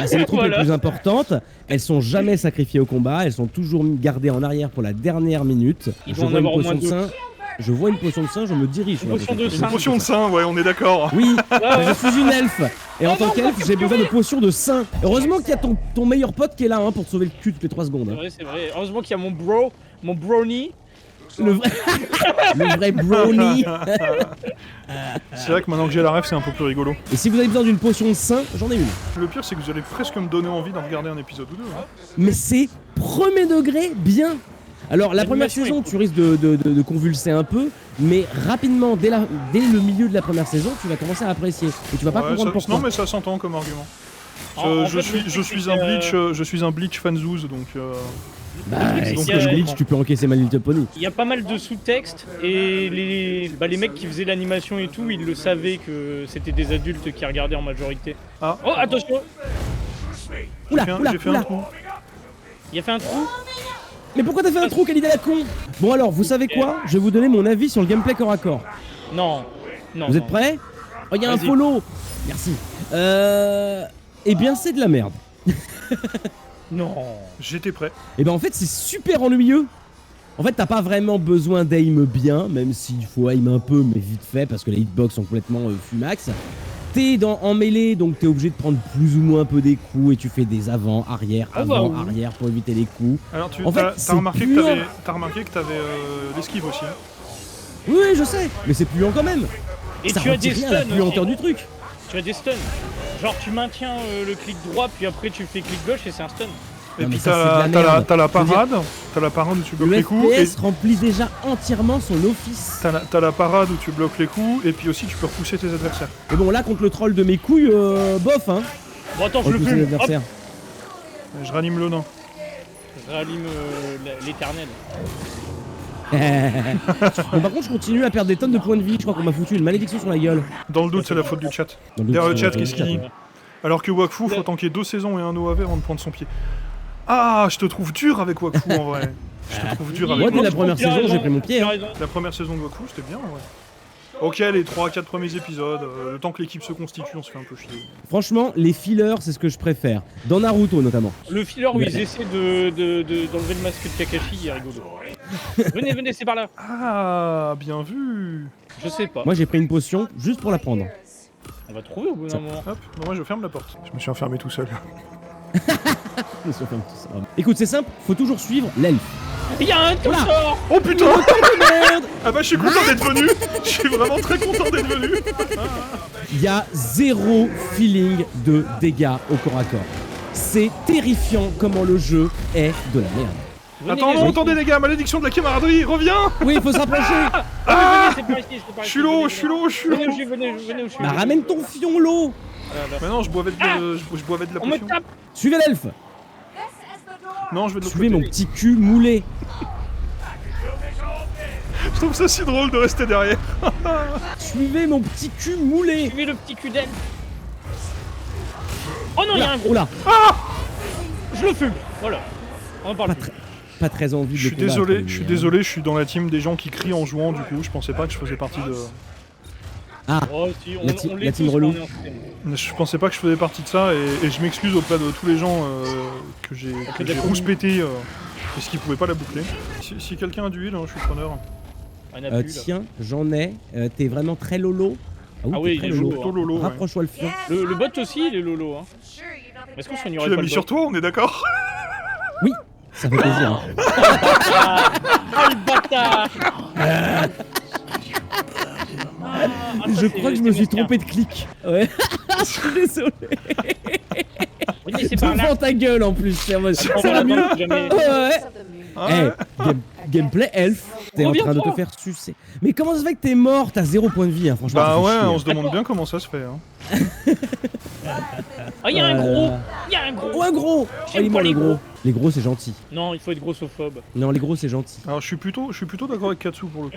c'est les troupes Voilà. les plus importantes. Elles sont jamais sacrifiées au combat. Elles sont toujours gardées en arrière pour la dernière minute. Il Je doit en vois une avoir au potion moins de deux. sein. Je vois une potion de sein. Je me dirige. sur la Potion de Une sein. potion de sein, ouais, on est d'accord. Oui, ouais. je suis une elfe. Et en Oh tant non, qu'elfe, pas j'ai besoin de figuré. potions de sein. Heureusement qu'il y a ton meilleur pote qui est là hein, pour te sauver le cul toutes les 3 secondes. C'est hein. vrai, c'est vrai. Heureusement qu'il y a mon brownie. Le vrai, le vrai brownie. C'est vrai que maintenant que j'ai la ref, c'est un peu plus rigolo. Et si vous avez besoin d'une potion de sein, j'en ai une. Le pire, c'est que vous allez presque me donner envie d'en regarder un épisode ou deux. Hein. Mais c'est premier degré bien. Alors la première L'animation est saison, cool. tu risques de convulser un peu, mais rapidement, dès le milieu de la première saison, tu vas commencer à apprécier. Et tu vas pas Ouais, comprendre ça- pourquoi. non, mais ça s'entend comme argument. En Je fait, le truc, suis c'est un que, Bleach, je suis un Bleach fanzouz, donc. Bah, c'est si qu'il y a- tu glitch, tu peux encaisser My Little Pony. Il y a pas mal de sous-textes et les mecs qui faisaient l'animation et tout, ils le savaient que c'était des adultes qui regardaient en majorité. Ah, Oh, attention. Oula, j'ai fait oula, un oula. trou. Il a fait un trou. Mais pourquoi t'as fait un trou, quelle idée la con? Bon alors, vous savez quoi? Je vais vous donner mon avis sur le gameplay corps à corps. Non. Non. Vous êtes non. prêts? Oh, il y a un Vas-y. follow. Merci. Eh bien, c'est de la merde. Non. J'étais prêt. Et ben en fait, c'est super ennuyeux. En fait, t'as pas vraiment besoin d'aim bien, même s'il faut aim un peu, mais vite fait, parce que les hitbox sont complètement fumax. T'es en mêlée, donc t'es obligé de prendre plus ou moins un peu des coups, et tu fais des avant, arrière, Ah bah avant, oui. arrière pour éviter les coups. Alors, tu En fait, as c'est remarqué, pur. t'as remarqué que t'avais l'esquive aussi. Hein. Oui, oui, je sais, mais c'est puant quand même. Et Ça tu as retire des rien à la stuns puanteur aussi. du truc. Tu as des stuns. Genre tu maintiens le clic droit, puis après tu fais clic gauche et c'est un stun. Et Non, puis mais ça, c'est de la t'as merde. la Je veux parade, t'as la parade où tu bloques Le les coups, et FPS remplit déjà entièrement son office. t'as la parade où tu bloques les coups, et puis aussi tu peux repousser tes adversaires. Et bon, là, contre le troll de mes couilles, bof, hein. Bon attends, je le Repousser fume. Hop, l'adversaire. Je ranime le nain. je rallume l'éternel. Bon, par contre, je continue à perdre des tonnes de points de vie. Je crois qu'on m'a foutu une malédiction sur la gueule. Dans le doute, c'est la faute du chat. Dans Derrière le doute, chat, sur qu'est-ce qu'il dit? Alors que Wakfu, faut tanker 2 saisons et un OAV avant de prendre son pied. Ah, je te trouve dur avec Wakfu en vrai. Je te trouve dur avec Moi, dès Wakfu. la première Tu as saison, raison, j'ai pris mon pied, tu as hein. raison. La première saison de Wakfu, c'était bien en vrai. Ok, les 3-4 premiers épisodes, le temps que l'équipe se constitue, on se fait un peu chier. Franchement, les fillers, c'est ce que je préfère. Dans Naruto, notamment. Le filler où ils essaient d'enlever le masque de Kakashi, il est rigolo. Venez, venez, c'est par là. Ah, bien vu. Je sais pas. Moi, j'ai pris une potion juste pour la prendre. On va trouver au bout d'un moment. Hop, bah, moi je ferme la porte. Je me suis enfermé tout seul. Je me suis enfermé tout ça. Écoute, c'est simple, faut toujours suivre l'elfe. Il y a un tout sort. Oh putain. Merde. Ah bah je suis content d'être venu. Je suis vraiment très content d'être venu. Il y a zéro feeling de dégâts au corps à corps. C'est terrifiant comment le jeu est de la merde. Venez, Attends, les non, gens. attendez les gars, malédiction de la camaraderie, reviens. Oui, il faut s'approcher. Ah, venez, venez, c'est par ici, c'est par Je ici. suis l'eau, Venez, je suis l'eau, je suis venez. l'eau. Venez où je suis. Bah, ramène ton fion, l'eau. Mais non, je boivais de, je boivais de la On me potion. tape. Suivez l'elfe. Non, je vais de l'autre Suivez mon côté. petit cul moulé. Je trouve ça si drôle de rester derrière. Suivez mon petit cul moulé. Suivez le petit cul d'elle. Oh non, il y a un gros. Oula, Je le fume. Voilà. On en parle plus. pas très envie de Je suis le combattre, désolé, lui, je suis hein. désolé, je suis dans la team des gens qui crient en jouant, du coup, je pensais pas que je faisais partie de... Ah, Oh si, on, La team- on la l'est team tous relou. quand on est en système. Je pensais pas que je faisais partie de ça, et je m'excuse auprès de tous les gens que j'ai d'accord. rouspété, parce qu'ils pouvaient pas la boucler. Si quelqu'un a du heal, hein, je suis preneur. On a plus, là. tiens, j'en ai. T'es vraiment très lolo. Ah t'es oui, très il est lolo. lolo, Plutôt lolo, ouais. Rapproche-toi le fion. Le bot aussi, il est lolo. Hein. Est-ce qu'on Tu soignerait l'as pas mis le sur doc? toi, on est d'accord? Ça fait plaisir. Hein. Ah, le bâtard. Je crois que je me suis trompé de clic. Ouais. Je suis désolé. Oui, c'est par là. Devant ta gueule en plus. C'est en mode, Attends, ça va mieux. attends, jamais- Ouais. Ah Eh, ouais. gameplay elf. T'es en train de te Reviens-toi. faire sucer. Mais comment ça se fait que t'es mort? T'as 0 point de vie, hein, franchement. Bah ça fait ouais, chier, on hein. se demande bien comment ça se fait. Hein. Ah, il y a un gros. Il y a un Oh, gros. un gros. Oh, il est mort, pas les les gros. gros. Les gros, c'est gentil. Non, il faut être grossophobe. Non, les gros, c'est gentil. Alors je suis plutôt d'accord avec Katsu pour le coup.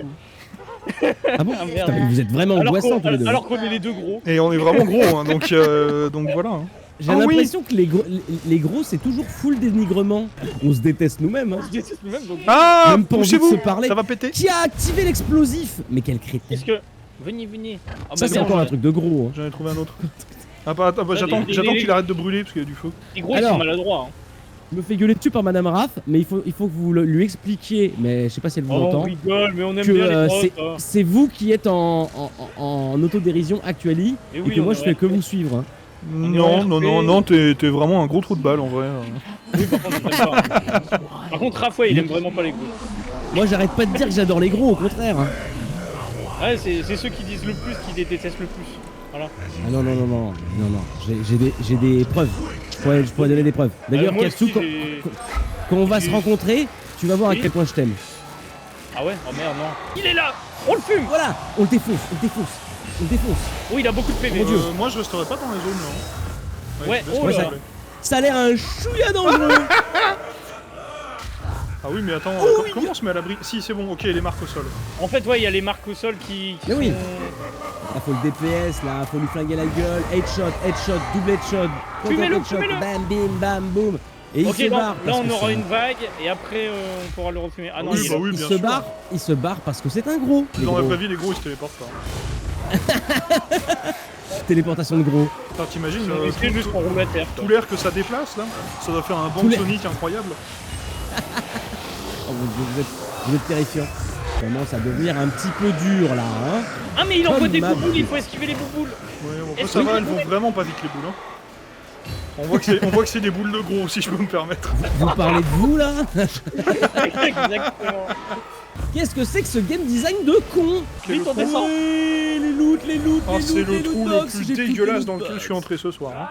Ah bon? Ah, merde. Putain, mais vous êtes vraiment Alors angoissants tous les deux. qu'on est les deux gros. Et on est vraiment gros, hein, donc voilà. Hein. J'ai Ah oui. l'impression que les gros, c'est toujours full dénigrement. On se déteste nous-mêmes. Hein. On se déteste nous-mêmes, donc. Ah, Même pas envie de poussez-vous, se parler. ça va péter. Qui a activé l'explosif? Mais quel crétin. Qu'est-ce que. Venez. Ah, Ça, bah, c'est non, encore un truc de gros. Hein. J'en ai trouvé un autre. Ah bah, attends, Ouais, j'attends les- qu'il arrête de brûler parce qu'il y a du feu. Les gros, ils Alors. sont maladroits. Hein. Je me fais gueuler dessus par Madame Raph, mais il faut que vous lui expliquiez, mais je sais pas si elle vous Oh, on entend, rigole, mais on aime que bien les c'est grosses. Hein. c'est vous qui êtes en autodérision actuelle Et et oui, que on moi je aurait fais que fait. vous suivre. Hein. Non, t'es vraiment un gros trou de balle en vrai. Oui, par contre, j'aime pas. Par contre, Raphaël, il aime vraiment pas les gros. Moi j'arrête pas de dire que j'adore les gros, au contraire. Hein. Ouais, c'est ceux qui disent le plus qui détestent le plus. Voilà. Ah non, j'ai des preuves. Je pourrais donner des preuves. D'ailleurs, moi Katsu, aussi, quand on va se rencontrer, tu vas voir à Oui. quel point je t'aime. Ah ouais? Oh merde, non. Il est là! On le fume! Voilà, on le défonce. Oh, il a beaucoup de PV. Mon Dieu. Moi je resterai pas dans les zones là. Ouais, je laisse oh passer. là. Ça a l'air un chouïa dangereux. Ah oui, mais attends, comment on se met à l'abri? Si, c'est bon, ok, les marques au sol. En fait, ouais, il y a les marques au sol qui Mais oui. sont- Là, faut le DPS, là, faut lui flinguer la gueule. Headshot, double headshot. Fumez-le, Headshot, fumez-le. bam, bim, bam, boum. Et il Ok, se là, barre. là parce on que aura c'est- une vague et après on pourra le refumer. Ah non, Oui, il est bah là. oui, il bien se sûr. barre, il se barre parce que c'est un gros. Les Dans la gros. vraie vie, les gros ils se téléportent pas. Téléportation de gros. Attends, t'imagines C'est juste qu'on roule à terre. tout l'air que ça déplace là? Ça doit faire un Tout banc l'air. Sonic incroyable. Oh, vous êtes terrifiant. Ça commence à devenir un petit peu dur là. Hein. Ah, mais il envoie Comme des ma bouboules, vie. il faut esquiver les bouboules. Ouais, bon, Est-ce ça que va, vous elles vont pouvez- vraiment pas vite les boules. Hein. On voit que c'est des boules de gros, si je peux me permettre. Vous parlez de vous là? Exactement. Qu'est-ce que c'est que ce game design de con? Quel Vite, on con. descend. Ouais, les loots, Ah, c'est le les trou loot le box, plus j'ai toutes dégueulasse les dans loot lequel je suis box. entré ce soir. Hein.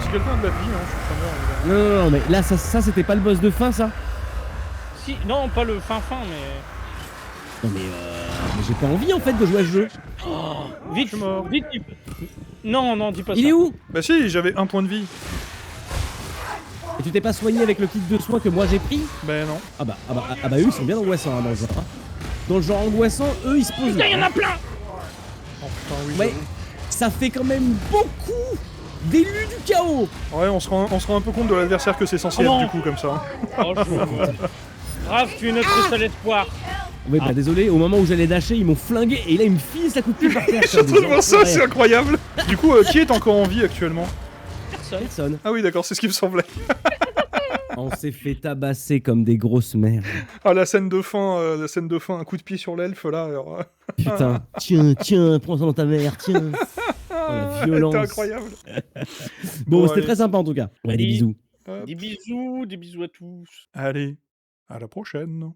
C'est quelqu'un de la vie, hein, je suis pas mort. Non, mais là, ça c'était pas le boss de fin, ça? Si, non, pas le fin, mais. Non, mais j'ai pas envie en fait de jouer à ce jeu. Vite, suis mort. vite. Non, dis pas ça. Il est où? Bah si, j'avais un point de vie. Et tu t'es pas soigné avec le kit de soins que moi j'ai pris? Ben non. Ah bah eux ils sont bien angoissants hein, dans le genre. Hein. Dans le genre angoissant, eux ils se posent. Putain, il y en a plein. Oh putain, oui. Ouais, j'avoue. ça fait quand même beaucoup d'élus du chaos. Ouais, on se rend un peu compte de l'adversaire que c'est censé Oh être non. du coup comme ça. Hein. Oh, Raph, tu es notre seul espoir. Ouais, bah désolé, au moment où j'allais dasher, ils m'ont flingué et là ils me filent sa coup de pied par terre. Je suis en train de voir ça, enfoirés. c'est incroyable. Du coup, qui est encore en vie actuellement? Personne. Personne. Ah oui, d'accord, c'est ce qui me semblait. On s'est fait tabasser comme des grosses merdes. Ah, la scène de fin, un coup de pied sur l'elfe là. Alors, Putain, tiens, prends-en dans ta mère, tiens. Oh, la violence. C'était incroyable. Bon, c'était allez. très sympa en tout cas. Ouais, des Allez. bisous. Des bisous à tous. Allez, à la prochaine.